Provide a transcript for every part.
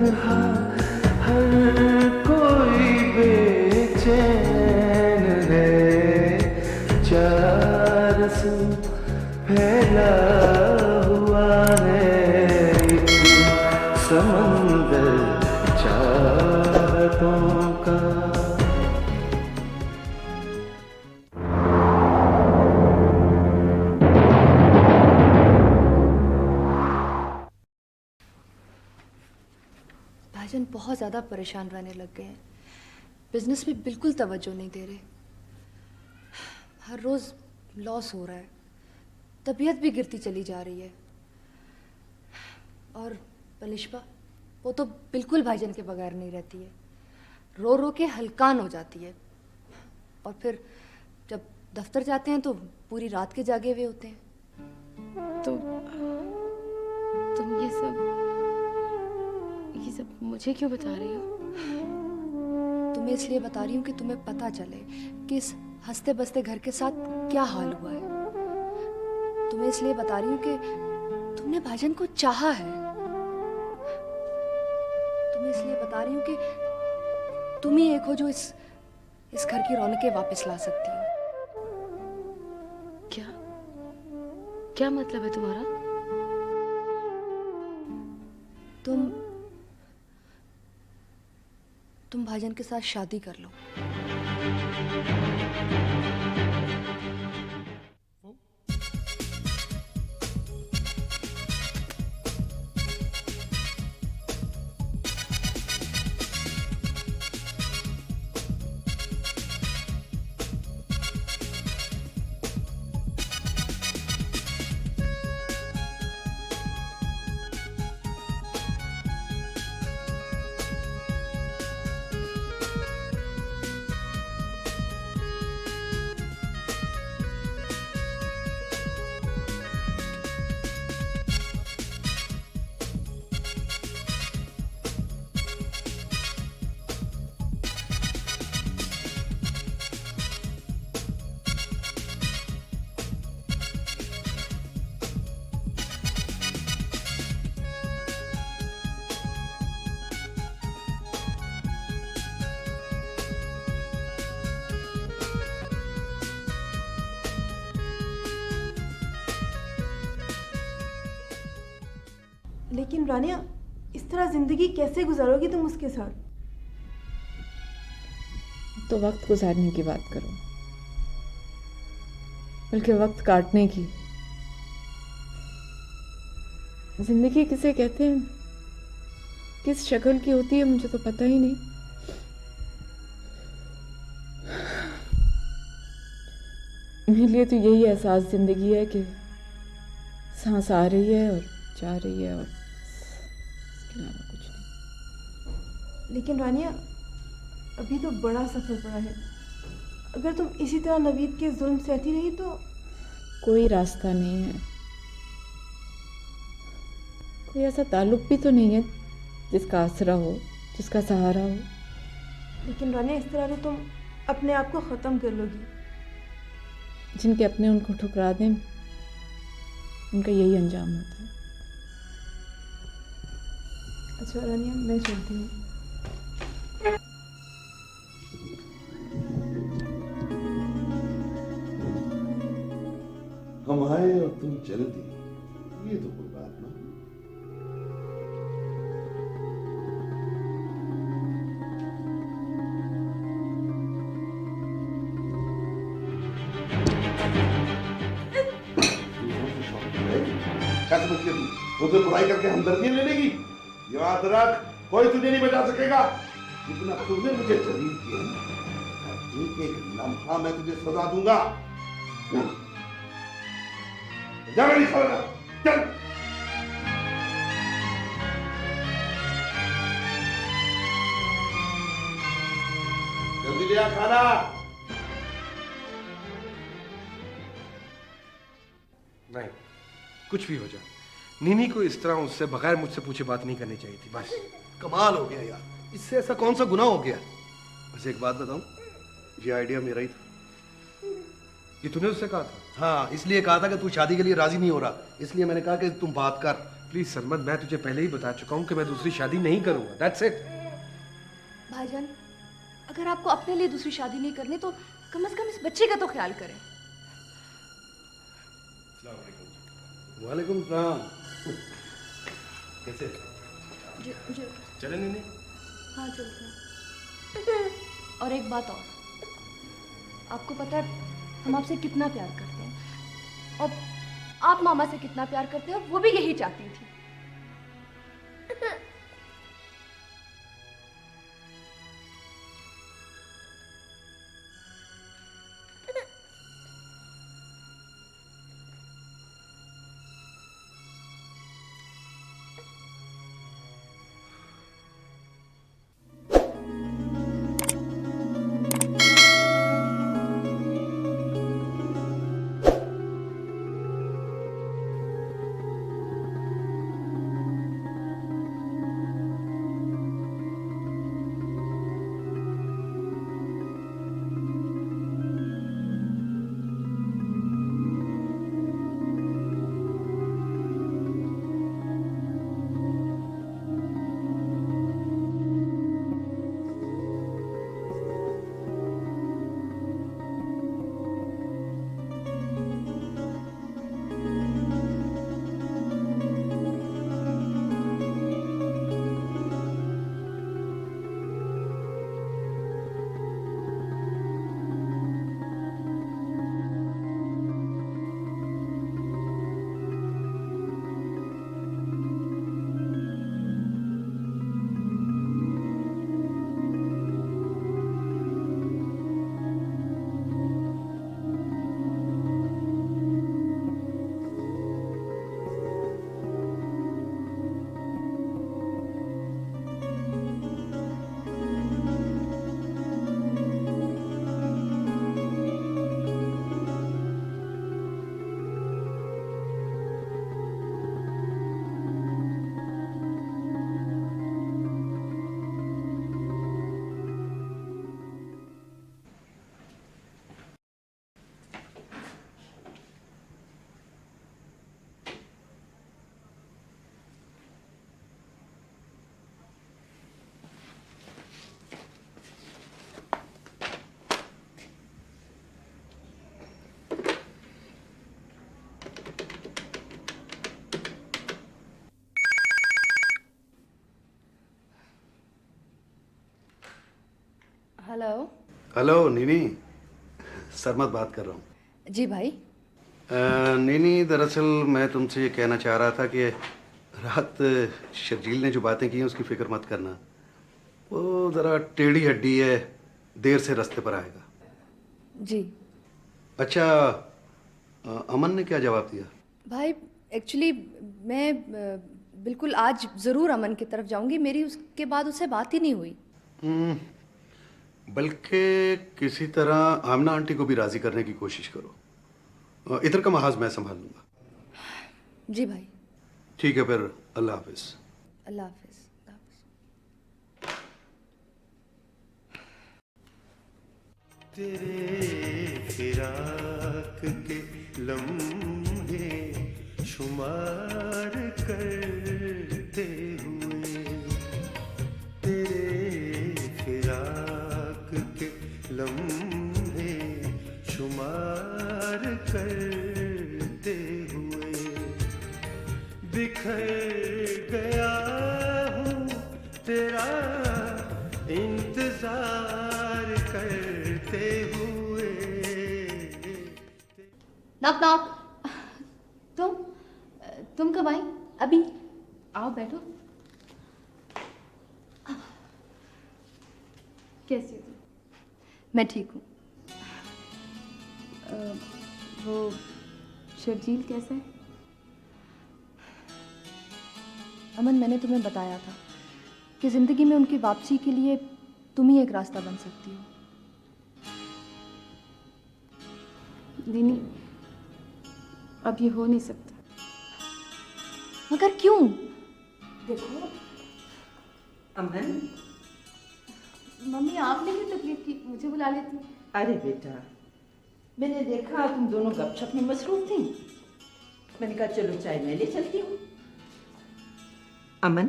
तन्हा हर कोई बेचैन है, चारसू फैला हुआ है एक समंदर चाहतों का। भाईजान बहुत ज़्यादा परेशान रहने लग गए हैं, बिजनेस में बिल्कुल तवज्जो नहीं दे रहे, हर रोज़ लॉस हो रहा है, तबीयत भी गिरती चली जा रही है। और पलिश्पा वो तो बिल्कुल भाईजान के बगैर नहीं रहती है, रो रो के हलकान हो जाती है। और फिर जब दफ्तर जाते हैं तो पूरी रात के जागे हुए होते हैं। तो तुम ये सब मुझे क्यों बता रही हो? तुम्हें इसलिए बता रही हूँ कि तुम्हें पता चले कि इस हंसते बसते घर के साथ क्या हाल हुआ है। तुम्हें इसलिए बता रही हूँ कि तुमने भाईजान को चाहा है। तुम्हें इसलिए बता रही हूँ कि तुम ही एक हो जो इस घर की रौनकें वापस ला सकती हो। क्या मतलब है तुम्हारा? तुम भाईजान के साथ शादी कर लो। लेकिन रानिया, इस तरह जिंदगी कैसे गुजारोगी तुम उसके साथ? तो वक्त गुजारने की बात करो, बल्कि वक्त काटने की। जिंदगी किसे कहते हैं, किस शक्ल की होती है, मुझे तो पता ही नहीं। मेरे लिए तो यही एहसास जिंदगी है कि सांस आ रही है और जा रही है, और इसके अलावा कुछ नहीं। लेकिन रानिया, अभी तो बड़ा सफर पड़ा है। अगर तुम इसी तरह नवीद के जुल्म सहती रही तो कोई रास्ता नहीं है, कोई ऐसा ताल्लुक भी तो नहीं है जिसका आसरा हो, जिसका सहारा हो। लेकिन रानिया, इस तरह तो तुम अपने आप को ख़त्म कर लोगी। जिनके अपने उनको ठुकरा दें, उनका यही अंजाम होता है। अच्छा रानिया, मैं चलती हूँ। हम आए और तुम चल दी, ये तो कोई बात ना। क्या समझती है तू? मुझे बुराई करके हमदर्दी ले लेगी? याद रख, कोई तुझे नहीं बचा सकेगा। जितना तुमने मुझे जलील किया, एक एक लम्हा मैं तुझे सजा दूंगा। जा नहीं छोड़ना, चल। जल्दी ले आ खाना। नहीं, कुछ भी हो जाए, नीनी को इस तरह उससे बगैर मुझसे पूछे बात नहीं करनी चाहिए थी। बस कमाल हो गया यार, इससे ऐसा कौन सा गुनाह हो गया? बस एक बात बताऊं, ये आइडिया मेरा ही था। ये तूने उससे कहा था? हाँ, इसलिए कहा था कि तू शादी के लिए राजी नहीं हो रहा, इसलिए मैंने कहा कि तुम बात कर, प्लीज सरमद, मैं तुझे पहले ही बता चुका हूँ कि मैं दूसरी शादी नहीं करूंगा। That's it. भाईजान, अगर आपको अपने लिए दूसरी शादी नहीं करनी तो कम से कम इस बच्चे का तो ख्याल करें। वालेकुम सलाम। कैसे? जी चले नहीं? हाँ चलते हैं। और एक बात और, आपको पता है हम आपसे कितना प्यार करते हैं और आप मामा से कितना प्यार करते हैं, और वो भी यही चाहती थी। हेलो। हेलो नीनी, सरमद बात कर रहा हूँ। जी भाई। नीनी, दरअसल मैं तुमसे ये कहना चाह रहा था कि रात शर्जील ने जो बातें की हैं उसकी फिक्र मत करना। वो ज़रा टेढ़ी हड्डी है, देर से रास्ते पर आएगा। जी। अच्छा, अमन ने क्या जवाब दिया? भाई एक्चुअली मैं बिल्कुल आज ज़रूर अमन की तरफ जाऊंगी। मेरी उसके बाद उससे बात ही नहीं हुई। बल्कि किसी तरह आमना आंटी को भी राजी करने की कोशिश करो। इधर का महाज मैं संभाल लूंगा। जी भाई। ठीक है, फिर अल्लाह हाफिज। अल्लाह हाफिज। तेरे फिराक के लम्हे शुमार करते हुए, तेरे फिराक के लम्हे शुमार करते हुए बिखर गया हूँ तेरा इंतजार करते हुए। Knock knock. तुम कब आई? अभी आओ बैठो। कैसी हो? मैं ठीक हूँ। वो शर्जील कैसा है? अमन, मैंने तुम्हें बताया था कि जिंदगी में उनकी वापसी के लिए तुम ही एक रास्ता बन सकती हो। दीनी, अब ये हो नहीं सकता। मगर क्यों? देखो अमन, मम्मी आपने भी तकलीफ की, मुझे बुला लेती। अरे बेटा, मैंने देखा तुम दोनों गपशप में मसरूफ थी। मैंने कहा चलो चाय मैं ले चलती हूँ। अमन,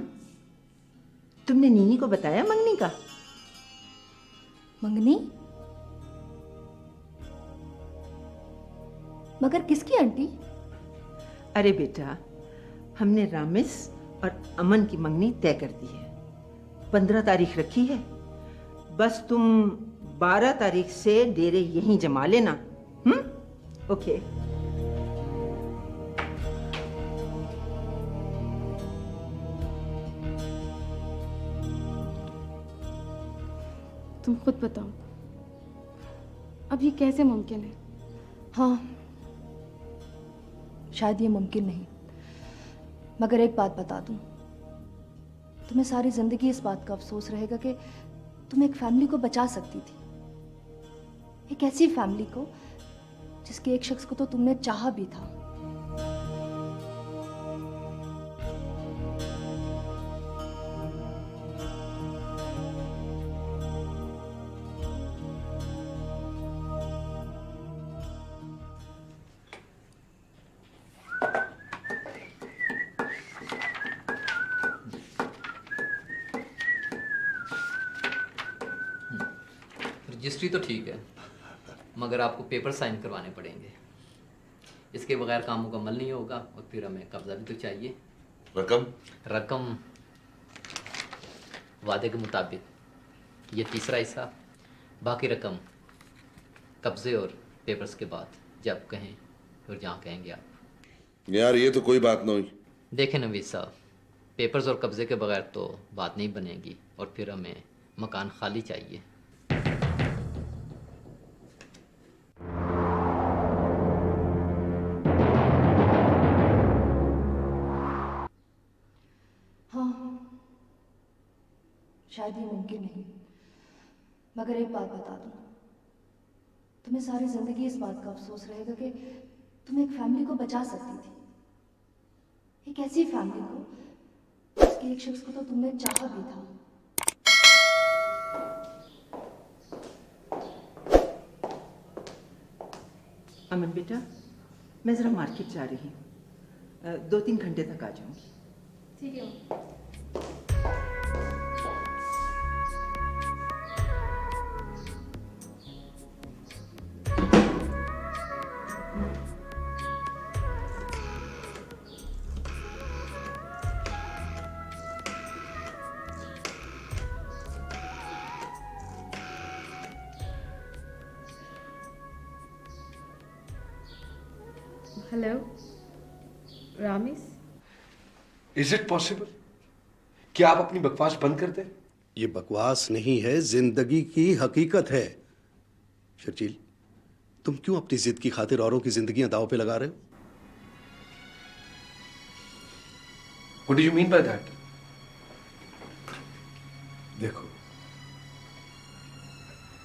तुमने नीनी को बताया मंगनी का? मंगनी? मगर किसकी आंटी? अरे बेटा, हमने रामिस और अमन की मंगनी तय कर दी है। 15 तारीख रखी है। बस तुम 12 तारीख से डेरे यहीं जमा लेना। ओके। तुम खुद बताओ, अब ये कैसे मुमकिन है? हाँ, शायद ये मुमकिन नहीं, मगर एक बात बता दूं, तुम्हें सारी जिंदगी इस बात का अफसोस रहेगा कि तुम एक फैमिली को बचा सकती थी। एक ऐसी फैमिली को जिसके एक शख्स को तो तुमने चाहा भी था। रजिस्ट्री तो ठीक है, मगर आपको पेपर साइन करवाने पड़ेंगे। इसके बगैर काम मुकम्मल नहीं होगा और फिर हमें कब्जा भी तो चाहिए। रकम वादे के मुताबिक ये तीसरा हिस्सा, बाकी रकम कब्जे और पेपर्स के बाद जब कहें और जहाँ कहेंगे आप। यार ये तो कोई बात नहीं। देखें नवीद साहब, पेपर्स और कब्जे के बगैर तो बात नहीं बनेगी और फिर हमें मकान खाली चाहिए। शायद ये मुमकिन नहीं, मगर एक बात बता दूं, तुम्हें सारी जिंदगी इस बात का अफसोस रहेगा कि तुम एक फैमिली को बचा सकती थी। एक ऐसी फैमिली को जिसके एक शख्स को तो तुमने चाहा भी था। अमन बेटा, मैं जरा मार्केट जा रही हूँ, 2-3 घंटे तक आ जाऊंगी। ठीक है। Hello Ramis, is it possible? क्या आप अपनी बकवास बंद कर दें? ये बकवास नहीं है, जिंदगी की हकीकत है। शर्जील, तुम क्यों अपनी जिद की खातिर औरों की जिंदगियां दांव पे लगा रहे हो? What do you mean by that?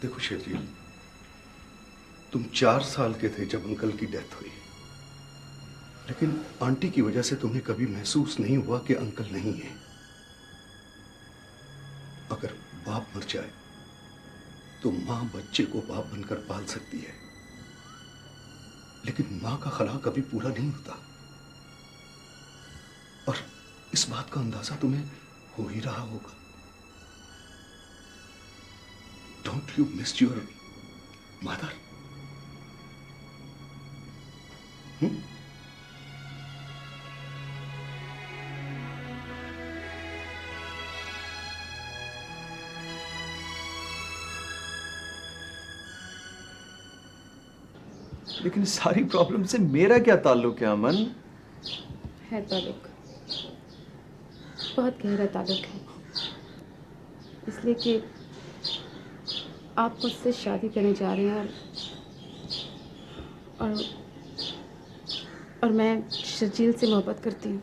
देखो शर्जील, तुम 4 साल के थे जब अंकल की डेथ हुई, लेकिन आंटी की वजह से तुम्हें कभी महसूस नहीं हुआ कि अंकल नहीं है। अगर बाप मर जाए तो मां बच्चे को बाप बनकर पाल सकती है, लेकिन मां का खला कभी पूरा नहीं होता। और इस बात का अंदाजा तुम्हें हो ही रहा होगा। Don't you miss your mother? लेकिन सारी प्रॉब्लम से मेरा क्या ताल्लुक है अमन? है ताल्लुक, बहुत गहरा ताल्लुक है, इसलिए कि आप मुझसे शादी करने जा रहे हैं और मैं शर्जील से मोहब्बत करती हूँ।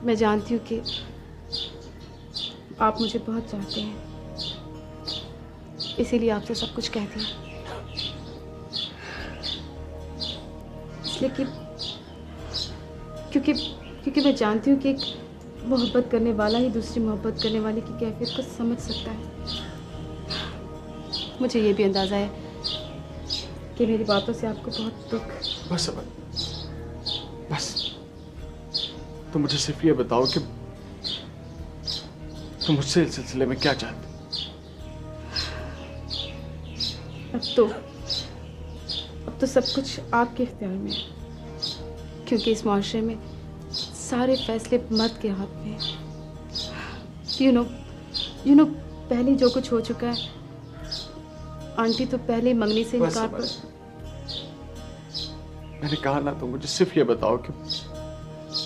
मैं जानती हूँ कि आप मुझे बहुत चाहते हैं, इसीलिए आपसे सब कुछ कहती हूँ। इसलिए कि क्योंकि मैं जानती हूँ कि एक मोहब्बत करने वाला ही दूसरी मोहब्बत करने वाले की कैफियत को समझ सकता है। मुझे ये भी अंदाज़ा है कि मेरी बातों से आपको बहुत दुख। बस अमन, बस तो मुझे सिर्फ ये बताओ कि तुम मुझसे इस सिलसिले में क्या चाहते? अब तो सब कुछ आपके इख्तियार में है, क्योंकि इस माशरे में सारे फैसले मर्द के हाथ में हैं। यू नो पहले जो कुछ हो चुका है, आंटी तो पहले मंगनी से इनकार कर। मैंने कहा ना, तो मुझे सिर्फ ये बताओ कि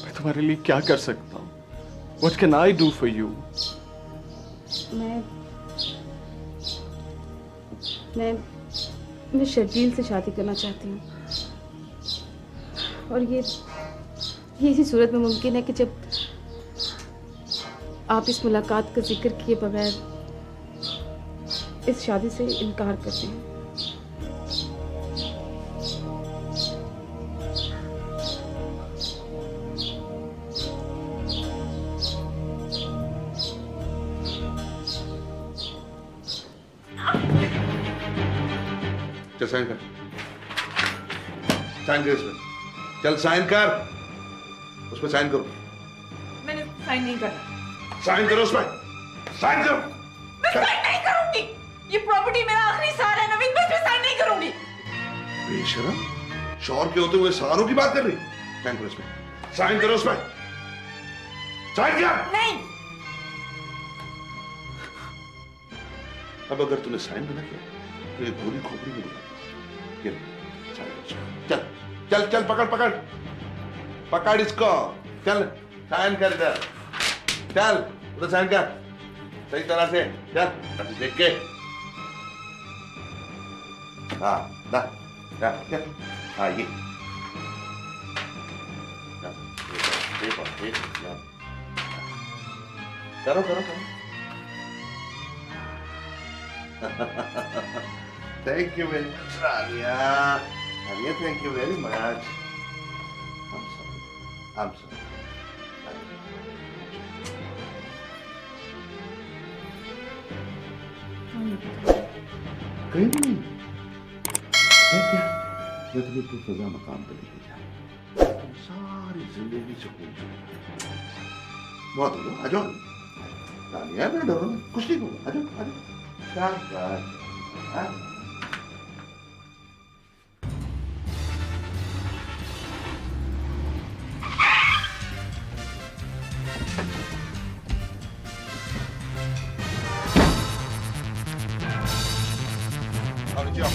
मैं तुम्हारे लिए क्या कर सकता हूँ? What can I do for you? मैं शर्जील से शादी करना चाहती हूँ, और ये इसी सूरत में मुमकिन है कि जब आप इस मुलाकात का जिक्र किए बगैर इस शादी से इनकार करते हैं। चल साइन कर, साइन कर इसमें, चल साइन कर, उसमें साइन करो। मैंने साइन नहीं करना। साइन करो उसमें, साइन करो। मैं साइन नहीं करूंगी। ये प्रॉपर्टी मेरा आखिरी सहारा है नवीन, मैं साइन नहीं करूंगी। बेशरम, शौहर के होते हुए सहारों की बात कर रही। साइन करो इसमें, साइन करो उसमें, साइन कर। नहीं। अब अगर तूने साइन भी ना किया तो ये गोली खोपड़ी में लगा। चल चल चल, पकड़ पकड़ पकड़ इसको, चल साइन कर इधर, चल उधर साइन कर सही तरह से, चल देख के। हाँ दा चल, हाँ ये करो करो करो। Thank you very much, Rania. Rania, thank you very much. I'm sorry. I'm sorry. कहीं भी नहीं। क्या? मैं तुम्हें तो फजा मकाम पे लेके जा। तुम सारी जिंदगी सुकून से। बहुत हो, आ जाओ। रानिया, मैं डरो, कुछ नहीं होगा। आ जाओ, आ जाओ। क्या?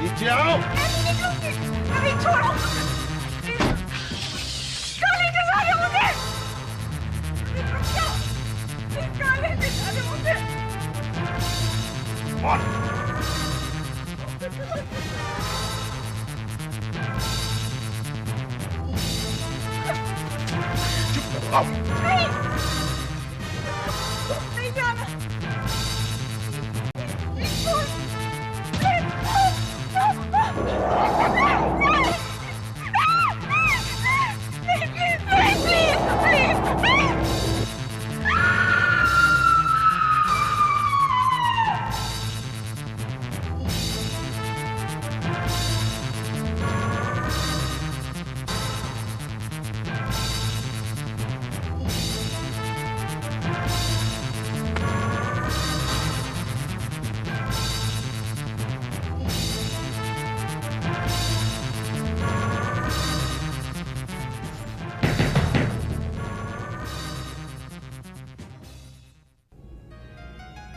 नीचे आओ। अभी छोड़ो। कहाँ लेके जा रहे हो मुझे? कहाँ लेके जा रहे हो मुझे? चुप आओ। नहीं जाना।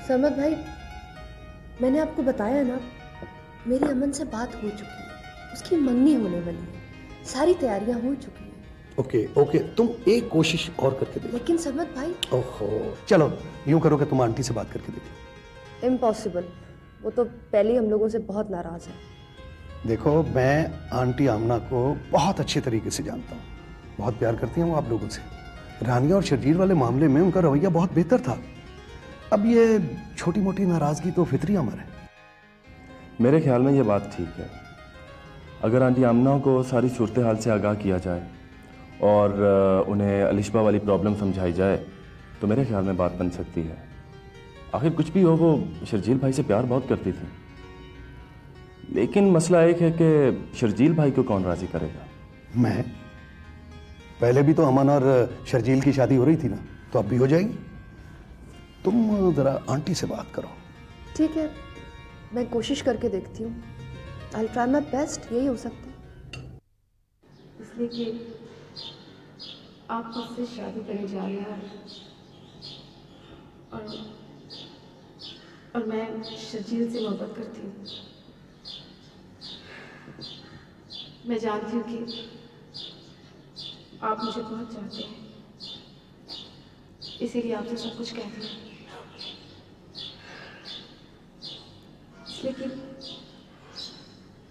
समद भाई, मैंने आपको बताया ना, मेरी अमन से बात हो चुकी है, उसकी मंगनी होने वाली है, सारी तैयारियां हो चुकी हैं। ओके ओके, तुम एक कोशिश और करके देखो। लेकिन समद भाई। ओहो, चलो यूं करो कि तुम आंटी से बात करके देखो। इम्पॉसिबल, वो तो पहले ही हम लोगों से बहुत नाराज है। देखो, मैं आंटी आमना को बहुत अच्छे तरीके से जानता हूँ, बहुत प्यार करती हैं वो आप लोगों से। रानिया और शर्जील वाले मामले में उनका रवैया बहुत बेहतर था। अब ये छोटी मोटी नाराजगी तो फितरी अमर है। मेरे ख्याल में ये बात ठीक है। अगर आंटी आमना को सारी सूरत हाल से आगाह किया जाए और उन्हें अलिशबा वाली प्रॉब्लम समझाई जाए तो मेरे ख्याल में बात बन सकती है। आखिर कुछ भी हो, वो शर्जील भाई से प्यार बहुत करती थी। लेकिन मसला एक है कि शर्जील भाई को कौन राजी करेगा। पहले भी तो अमन और शर्जील की शादी हो रही थी ना, तो अब भी हो जाएगी। तुम जरा आंटी से बात करो। ठीक है, मैं कोशिश करके देखती हूँ। आई ट्राई माई बेस्ट, यही हो सकता है। इसलिए कि आप मुझसे शादी करने जा रहे हैं और मैं शर्जील से मोहब्बत करती हूँ। मैं जानती हूँ कि आप मुझे बहुत चाहते हैं, इसीलिए आपसे सब कुछ कहती हूँ। लेकिन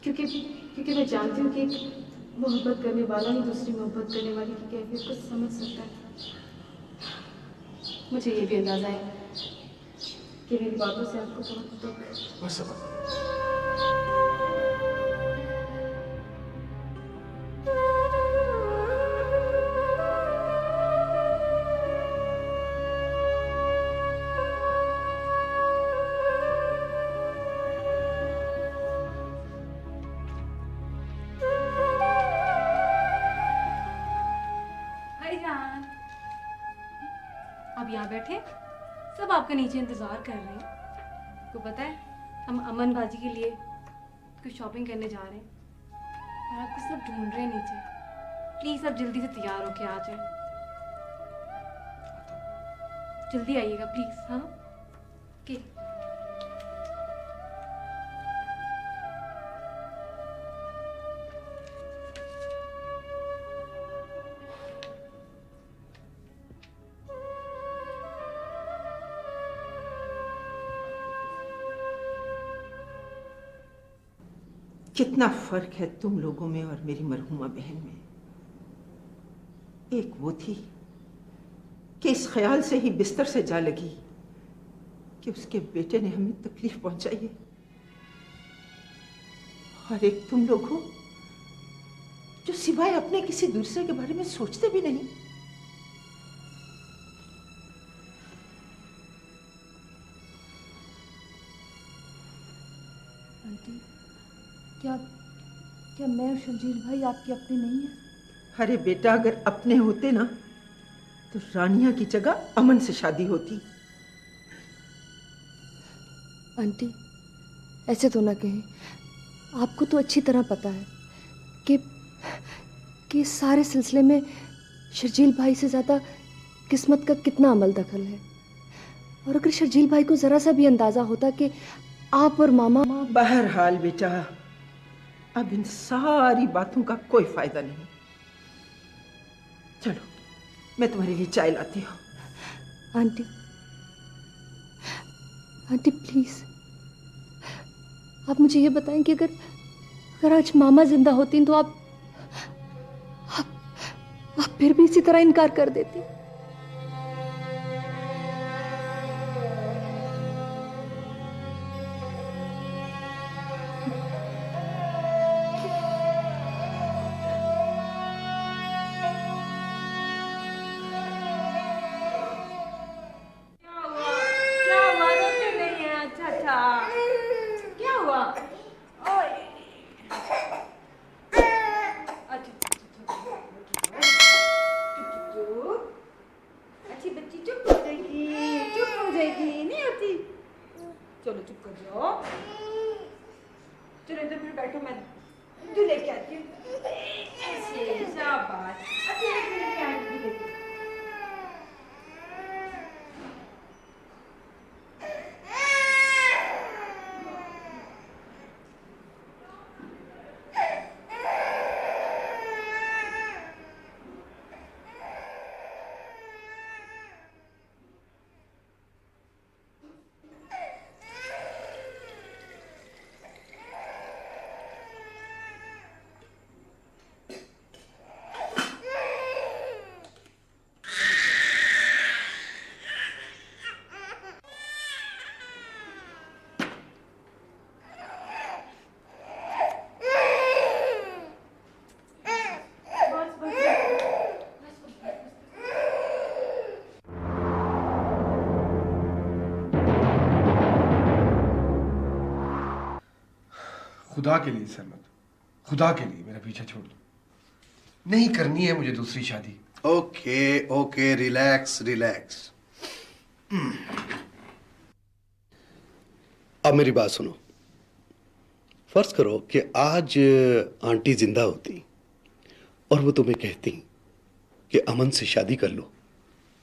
क्योंकि मैं जानती हूँ कि मोहब्बत करने वाला ही दूसरी मोहब्बत करने वाली की कैफियत को समझ सकता है। मुझे ये भी अंदाजा है कि मेरी बातों से आपको बहुत दुख। अब यहाँ बैठे सब आपका नीचे इंतजार कर रहे हैं। आपको पता है हम अमन बाजी के लिए कुछ शॉपिंग करने जा रहे हैं और आपको सब ढूंढ रहे हैं नीचे। प्लीज आप जल्दी से तैयार होके आ जाए, जल्दी आइएगा प्लीज। हाँ ओके। कितना फर्क है तुम लोगों में और मेरी मरहूमा बहन में। एक वो थी कि इस ख्याल से ही बिस्तर से जा लगी कि उसके बेटे ने हमें तकलीफ पहुंचाई है, और एक तुम लोग हो जो सिवाय अपने किसी दूसरे के बारे में सोचते भी नहीं। आंटी, क्या मैं और शर्जील भाई आपके अपने नहीं हैं? अरे बेटा, अगर अपने होते ना तो रानिया की जगह अमन से शादी होती। आंटी, ऐसे तो ना कहें। आपको तो अच्छी तरह पता है कि इस सारे सिलसिले में शर्जील भाई से ज़्यादा किस्मत का कितना अमल दखल है। और अगर शर्जील भाई को ज़रा सा भी अंदाज़ा होता कि आप और मामा। बहरहाल बेटा, अब इन सारी बातों का कोई फायदा नहीं। चलो मैं तुम्हारे लिए चाय लाती हूँ। आंटी, आंटी प्लीज, आप मुझे ये बताएं कि अगर आज मामा जिंदा होती तो आप फिर भी इसी तरह इनकार कर देती? चलो चुप कर जाओ, चलो इधर फिर बैठो, मैं दूध लेके आती हूँ। ऐसे शाबाश, खुदा के लिए सरमत, खुदा के लिए मेरा पीछा छोड़ दो। नहीं करनी है मुझे दूसरी शादी। Okay okay, relax relax. अब मेरी बात सुनो। फर्ज करो कि आज आंटी जिंदा होती और वो तुम्हें कहती कि अमन से शादी कर लो,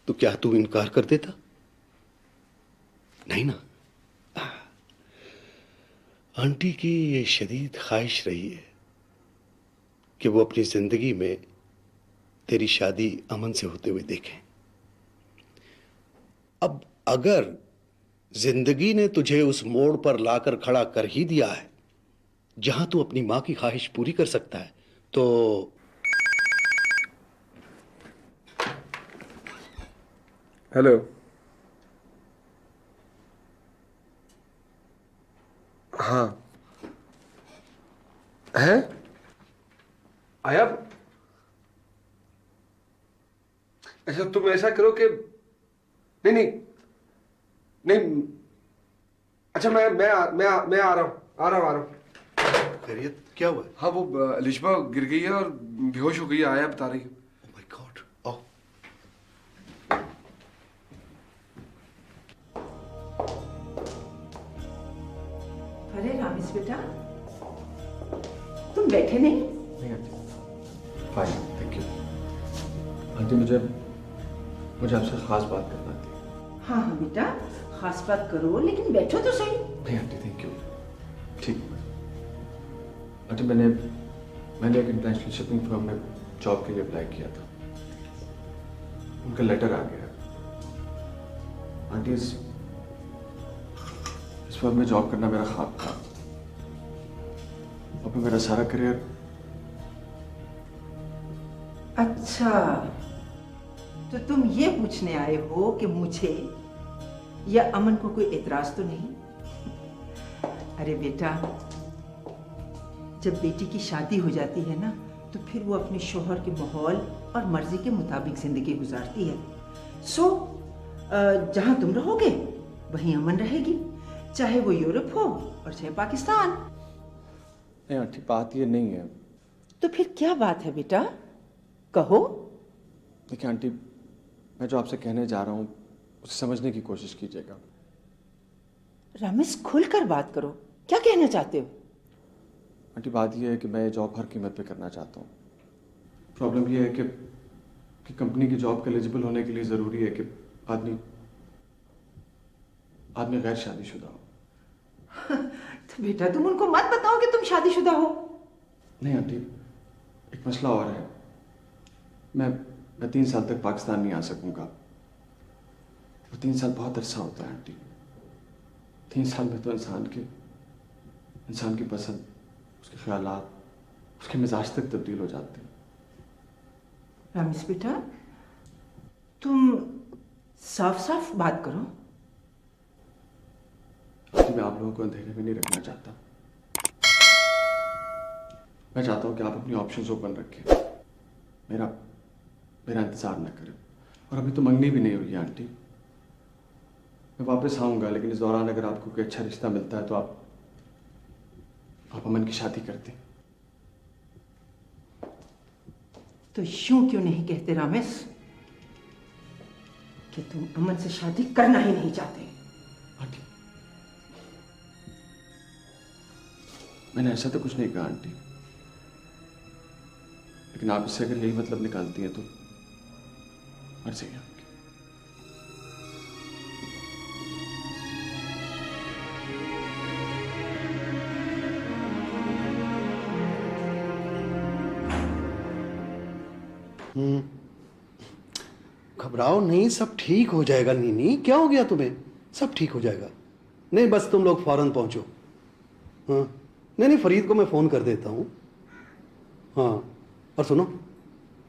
तो क्या तू इनकार कर देता? नहीं ना। आंटी की ये शदीद ख्वाहिश रही है कि वो अपनी जिंदगी में तेरी शादी अमन से होते हुए देखें। अब अगर जिंदगी ने तुझे उस मोड़ पर लाकर खड़ा कर ही दिया है जहां तू अपनी मां की ख्वाहिश पूरी कर सकता है, तो हेलो। हाँ है आया। अच्छा तुम ऐसा करो कि नहीं नहीं नहीं, अच्छा मैं आ रहा हूँ। खैरियत क्या हुआ? हाँ वो अलिशबा गिर गई है और बेहोश हो गई है, आया बता रही है। Oh my God, आओ। अरे रामेश बेटा, तुम बैठे नहीं? नहीं aunty, fine thank you. Aunty मुझे आपसे खास बात करना थी। हाँ हाँ बेटा, खास बात करो, लेकिन बैठो तो सही। नहीं आंटी थैंक यू। ठीक। आंटी मैंने एक इंटरनेशनल शिपिंग फर्म में जॉब के लिए अप्लाई किया था। उनका लेटर आ गया। आंटी इस फर्म में जॉब करना मेरा ख्वाब था और फिर मेरा सारा करियर। अच्छा, तो तुम ये पूछने आए हो कि मुझे या अमन को कोई एतराज तो नहीं? अरे बेटा, जब बेटी की शादी हो जाती है ना, तो फिर वो अपने शोहर के माहौल और मर्जी के मुताबिक जिंदगी गुजारती है। सो जहां तुम रहोगे वहीं अमन रहेगी, चाहे वो यूरोप हो और चाहे पाकिस्तान। नहीं आंटी बात ये नहीं है। तो फिर क्या बात है बेटा, कहो। देखिए आंटी, मैं जो आपसे कहने जा रहा हूँ उसे समझने की कोशिश कीजिएगा। रमेश खुलकर बात करो, क्या कहना चाहते हो? आंटी बात यह है कि मैं ये जॉब हर कीमत पे करना चाहता हूँ। प्रॉब्लम यह है कि कंपनी की जॉब के एलिजिबल होने के लिए ज़रूरी है कि आदमी गैर शादीशुदा हो। तो बेटा तुम उनको मत बताओ कि तुम शादीशुदा हो। नहीं आंटी, एक मसला और है। मैं 3 साल तक पाकिस्तान नहीं आ सकूंगा। और 3 साल बहुत अरसा होता है आंटी। 3 साल में तो इंसान की पसंद, उसके ख्यालात, उसके मिजाज तक तब्दील हो जाते हैं। रमेश बेटा, तुम साफ साफ बात करो। आंटी मैं आप लोगों को अंधेरे में नहीं रखना चाहता। मैं चाहता हूं कि आप अपनी ऑप्शंस ओपन रखें, मेरा इंतजार न करें। और अभी तो मंगनी भी नहीं हुई है आंटी। मैं वापस आऊंगा, लेकिन इस दौरान अगर आपको कोई अच्छा रिश्ता मिलता है तो आप अमन की शादी करते। तो यूं क्यों नहीं कहते रमेश कि तुम अमन से शादी करना ही नहीं चाहते? आंटी मैंने ऐसा तो कुछ नहीं कहा आंटी, लेकिन आप इससे अगर यही मतलब निकालती हैं तो मर्जी है आपकी। घबराओ नहीं, सब ठीक हो जाएगा। नीनी क्या हो गया तुम्हें? सब ठीक हो जाएगा। नहीं बस तुम लोग फौरन पहुंचो। हाँ नहीं फरीद को मैं फ़ोन कर देता हूँ। हाँ और सुनो,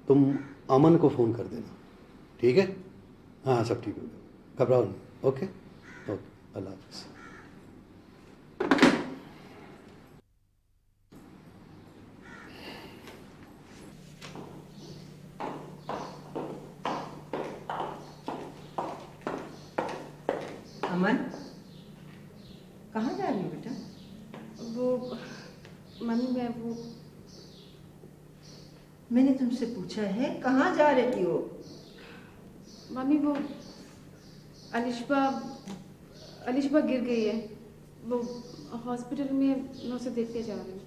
तुम अमन को फ़ोन कर देना, ठीक है? हाँ सब ठीक हो गया, घबराओ नहीं। ओके ओके, अल्लाह हाफ़िज़। अमन, कहाँ जा रही हो बेटा? वो मम्मी, मैं वो मैंने तुमसे पूछा है कहाँ जा रही हो? मम्मी वो अलिशबा गिर गई है, वो हॉस्पिटल में, मैं उसे देखते जा रही हूँ।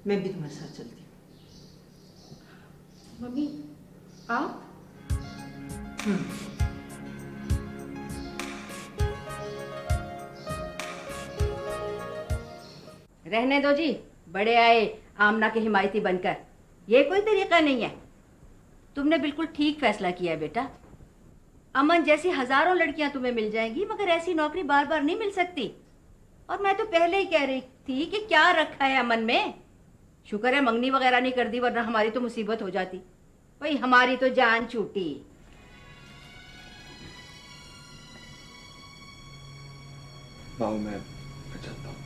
मैं भी तुम्हारे साथ चलती हूँ। मम्मी आप? रहने दो जी, बड़े आए आमना के हिमायती बनकर, ये कोई तरीका नहीं है। तुमने बिल्कुल ठीक फैसला किया है बेटा। अमन जैसी हजारों लड़कियां तुम्हें मिल जाएंगी, मगर ऐसी नौकरी बार बार नहीं मिल सकती। और मैं तो पहले ही कह रही थी कि क्या रखा है अमन में। शुक्र है मंगनी वगैरह नहीं कर दी, वरना हमारी तो मुसीबत हो जाती। भाई हमारी तो जान छूटी। बाबू मैं चलता हूँ।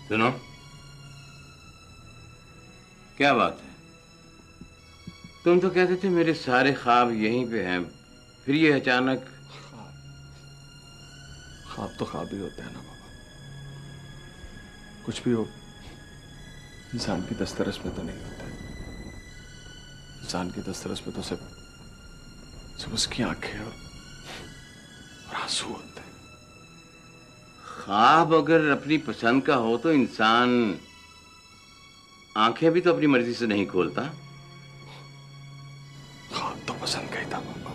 सुनो, क्या बात है? तुम तो कहते थे मेरे सारे ख्वाब यहीं पे हैं, फिर ये अचानक। ख्वाब तो ख्वाब ही होते हैं ना बाबा, कुछ भी हो इंसान की दस्तरस में तो नहीं होता। इंसान की दस्तरस में तो सिर्फ उसकी आंखें और आंसू होते हैं। ख्वाब अगर अपनी पसंद का हो तो इंसान आंखें भी तो अपनी मर्जी से नहीं खोलता। ख्वाब तो पसंद का ही था बाबा,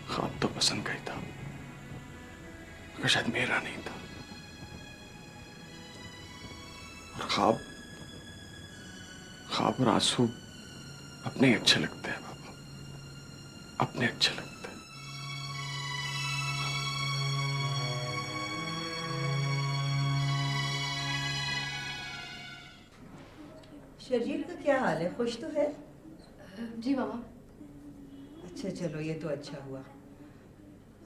ख्वाब तो पसंद का ही था, मगर शायद मेरा नहीं था। और ख्वाब और आंसू अपने ही अच्छे लगते हैं बाबा, अपने अच्छे लगते हैं। शर्जील का क्या हाल है? खुश तो है? जी मामा। अच्छा चलो, ये तो अच्छा हुआ।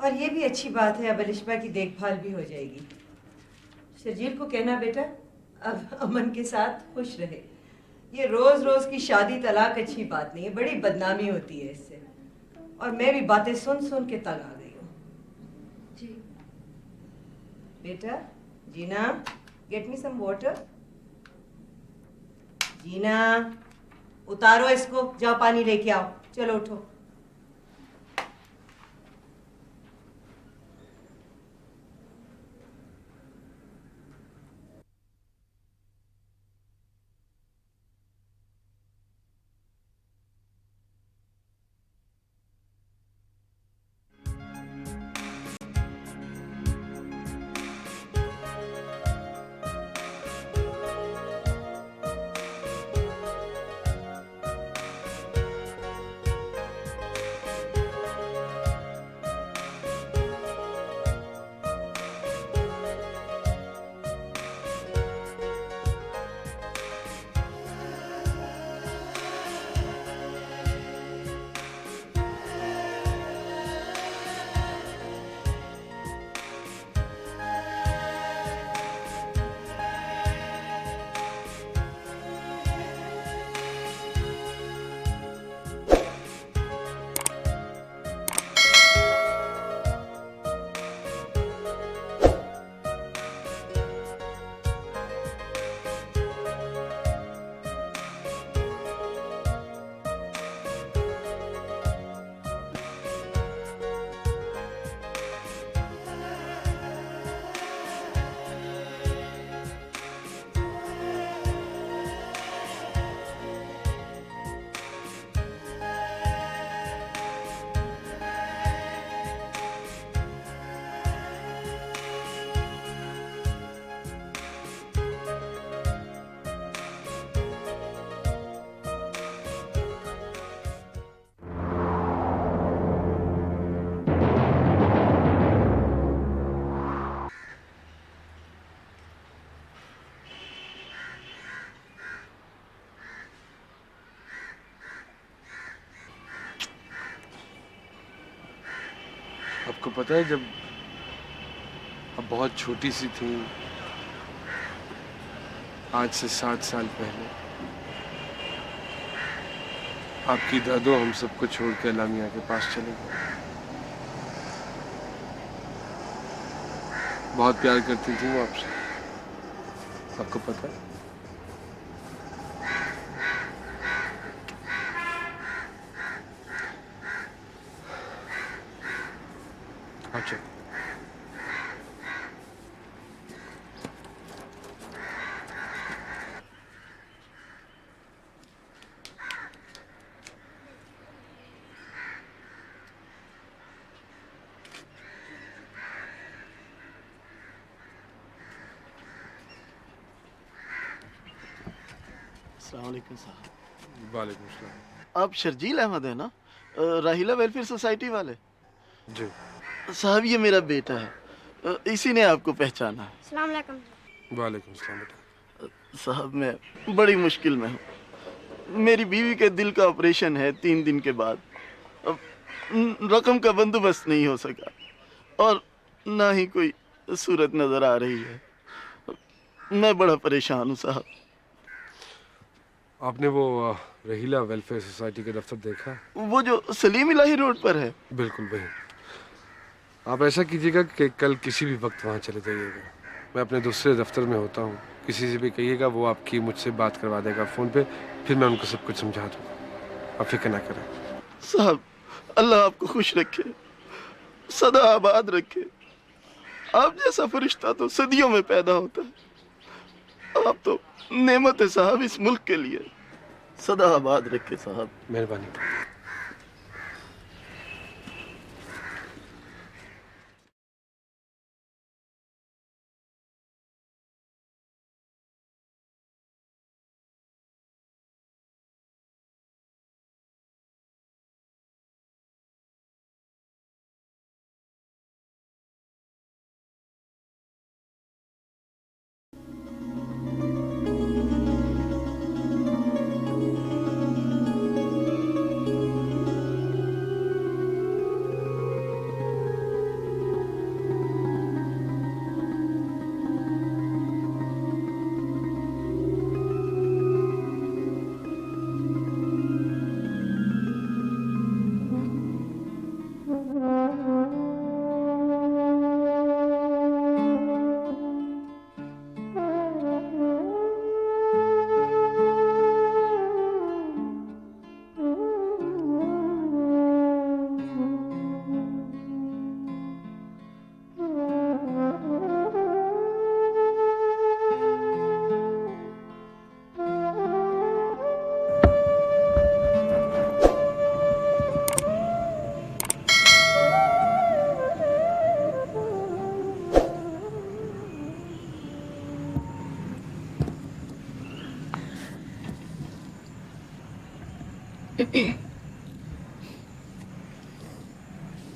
और ये भी अच्छी बात है, अब अलिशबा की देखभाल भी हो जाएगी। शर्जील को कहना बेटा अब अमन के साथ खुश रहे। ये रोज रोज की शादी तलाक अच्छी बात नहीं है, बड़ी बदनामी होती है इससे। और मैं भी बातें सुन सुन के तंग आ गई हूँ। जी बेटा, जीना गेट मी सम वाटर। जीना उतारो इसको, जाओ पानी लेके आओ। चलो उठो। आपको पता है जब अब बहुत छोटी सी थी, आज से 7 साल पहले, आपकी दादो हम सबको छोड़ के लामिया के पास चले गए। बहुत प्यार करती थी वो आपसे। आपको पता है? अच्छा, अस्सलामुअलैकुम साहब। वालेकुम सलाम। आप शर्जील अहमद है ना, राहिला वेलफेयर सोसाइटी वाले? जी साहब ये मेरा बेटा है, इसी ने आपको पहचाना है। अस्सलाम वालेकुम। वालेकुम सलाम बेटा। साहब मैं बड़ी मुश्किल में हूँ। मेरी बीवी के दिल का ऑपरेशन है 3 दिन के बाद। अब रकम का बंदोबस्त नहीं हो सका और ना ही कोई सूरत नजर आ रही है। मैं बड़ा परेशान हूँ साहब। आपने वो रहीला वेलफेयर सोसाइटी का दफ्तर देखा? वो जो सलीम इलाही रोड पर है? बिल्कुल वही। आप ऐसा कीजिएगा कि कल किसी भी वक्त वहाँ चले जाइएगा। मैं अपने दूसरे दफ्तर में होता हूँ, किसी से भी कहिएगा, वो आपकी मुझसे बात करवा देगा फ़ोन पे, फिर मैं उनको सब कुछ समझा दूँगा। आप फिक्र ना करें। साहब अल्लाह आपको खुश रखे, सदा आबाद रखे। आप जैसा फरिश्ता तो सदियों में पैदा होता है। आप तो नेमत है साहब इस मुल्क के लिए। सदा आबाद रखे साहब। मेहरबानी।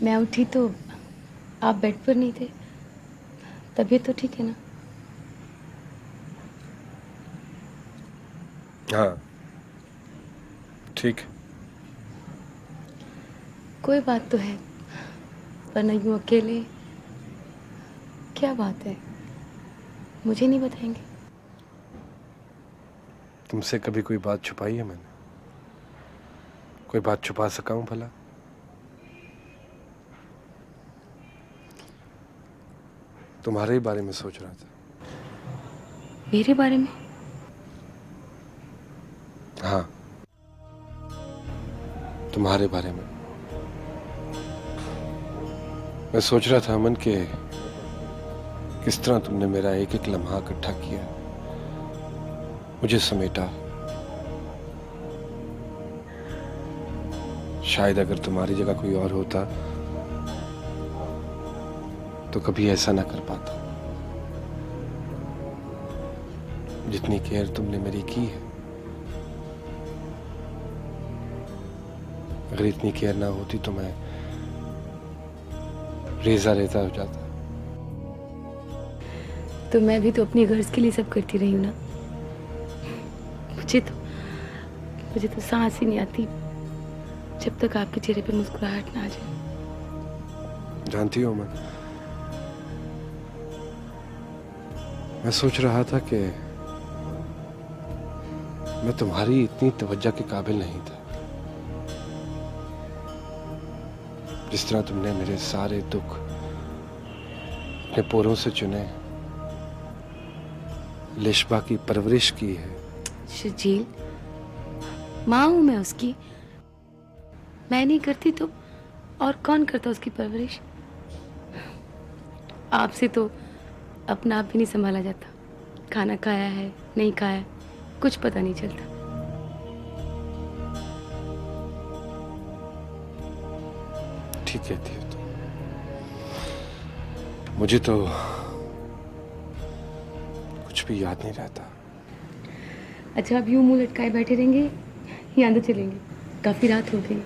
मैं उठी तो आप बेड पर नहीं थे। तबीयत तो ठीक है ना? हाँ ठीक। कोई बात तो है, वरना यूँ अकेले। क्या बात है, मुझे नहीं बताएंगे? तुमसे कभी कोई बात छुपाई है मैंने? कोई बात छुपा सका हूं भला? तुम्हारे ही बारे में सोच रहा था। मेरे बारे में? हाँ, तुम्हारे बारे में। मैं सोच रहा था अमन के किस तरह तुमने मेरा एक एक लम्हा इकट्ठा किया, मुझे समेटा। शायद अगर तुम्हारी जगह कोई और होता तो कभी ऐसा ना कर पाता। जितनी केयर तुमने मेरी की है, अगर इतनी केयर ना होती तो मैं रेजा रेजा हो जाता। तो मैं भी तो अपनी गर्ज के लिए सब करती रही हूँ ना। मुझे तो सांस ही नहीं आती जब तक आपके चेहरे पे मुस्कुराहट ना आ जाए। जानती हो मैं सोच रहा था कि मैं तुम्हारी इतनी तवज्जो के काबिल नहीं था। जिस तरह तुमने मेरे सारे दुख अपने पोरों से चुने, लिशबा की परवरिश की है। शर्जील, माँ हूं मैं उसकी। मैं नहीं करती तो और कौन करता उसकी परवरिश? आपसे तो अपना आप भी नहीं संभाला जाता। खाना खाया है नहीं खाया कुछ पता नहीं चलता। ठीक कहती हो तुम। मुझे तो कुछ भी याद नहीं रहता। अच्छा, अब यूं मुंह लटकाए बैठे रहेंगे या अंदर चलेंगे? काफी रात हो गई।